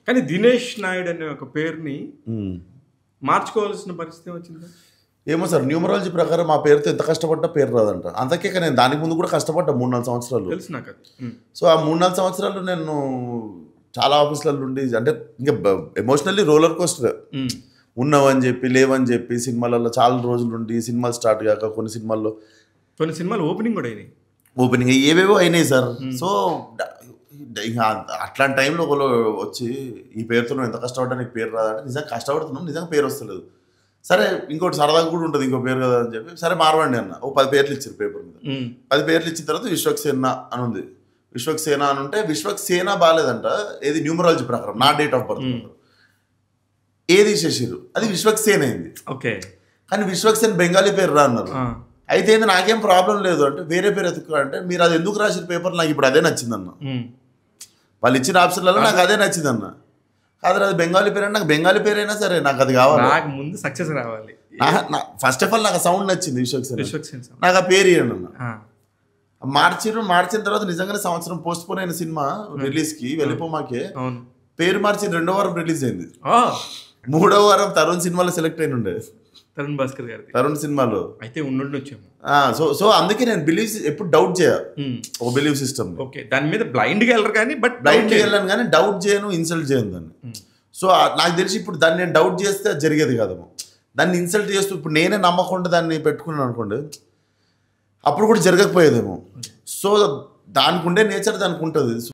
కానీ దినేష్ నాయుడు అనే ఒక పేరుని మార్చుకోవాల్సిన పరిస్థితి వచ్చింది. ఏమో సార్, న్యూమరాలజీ ప్రకారం మా పేరుతో ఎంత కష్టపడ్డా పేరు రాదంట. అందుకే నేను దానికి ముందు కూడా కష్టపడ్డా 3-4 సంవత్సరాలు. తెలుసు నాకు. సో ఆ 3-4 సంవత్సరాలు నేను చాలా ఆఫీసులలో ఉండి, అంటే ఇంకా ఎమోషనల్లీ రోలర్ కోస్టర్. ఉన్నావని చెప్పి లేవని చెప్పి సినిమాలలో చాలా రోజులు ఉండి, సినిమాలు స్టార్ట్ కాక కొన్ని సినిమాలు ఓపెనింగ్ కూడా అయినాయి, ఓపెనింగ్ ఏవేవో అయినాయి సార్. సో ఇంకా అట్లాంటి టైంలో ఒకళ్ళు వచ్చి ఈ పేరుతో నువ్వు ఎంత కష్టపడ్డా నీకు పేరు రాదంటే, నిజంగా కష్టపడుతున్నాం, నిజంగా పేరు వస్తలేదు. సరే ఇంకోటి సరదాగా కూడా ఉంటుంది, ఇంకో పేరు కదా అని చెప్పి సరే మారవండి అన్న. 10 పేర్లు ఇచ్చారు పేపర్ మీద. 10 పేర్లు ఇచ్చిన తర్వాత విశ్వక్సేన అని ఉంది. విశ్వక్సేన అని ఉంటే విశ్వక్సేన బాగాలేదంట, ఏది న్యూమరాలజీ ప్రకారం, నా డేట్ ఆఫ్ బర్త్ ఏది తీసేసారు, అది విశ్వక్సేన అయింది. ఓకే, కానీ విశ్వక్సేన బెంగాలీ పేరు రా అన్నారు. అయితే ఏంది నాకేం ప్రాబ్లం లేదు అంటే, వేరే పేరు ఎత్తుకో అంటే, మీరు అది ఎందుకు రాసిన పేపర్ నాకు ఇప్పుడు అదే నచ్చిందన్న. వాళ్ళు ఇచ్చిన ఆప్షన్లలో నాకు అదే నచ్చిందన్న. కాదు అది బెంగాలీ పేరు అంటే, నాకు బెంగాలీ పేరు అయినా సరే నాకు అది కావాలి, నాకు ముందు సక్సెస్ రావాలి. ఫస్ట్ ఆఫ్ ఆల్ నాకు సౌండ్ నచ్చింది విశ్వక్సేన, నాకు ఆ పేరు ఇవ్వండి అన్న. మార్చిన తర్వాత నిజంగానే సంవత్సరం పోస్ట్ పోన్ అయిన సినిమా రిలీజ్ కి వెళ్ళిపోమాకే పేరు మార్చి 2వ వారం రిలీజ్ అయింది. 3వ వారం తరుణ్ సినిమాలో సెలెక్ట్ అయిన ఉండే, తరుణ్ భాస్కర్ గారి తరుణ్ సినిమాలో అయితే ఉండొచ్చాము. సో అందుకే నేను బిలీవ్ ఎప్పుడు డౌట్ చేయ, ఒక బిలీవ్ సిస్టమ్. ఓకే, దాని మీద బ్లైండ్ గా వెళ్ళరు కానీ, బట్ బ్లైండ్ గా వెళ్ళాను కానీ డౌట్ చేయను, ఇన్సల్ట్ చేయను దాన్ని. సో నాకు తెలిసి ఇప్పుడు దాన్ని నేను డౌట్ చేస్తే అది జరిగేది కాదేమో. దాన్ని ఇన్సల్ట్ చేస్తూ ఇప్పుడు నేనే నమ్మకుండా దాన్ని పెట్టుకున్నాను అనుకోండి, అప్పుడు కూడా జరగకపోయేదేమో. సో దానికి ఉండే నేచర్ దానికి ఉంటుంది.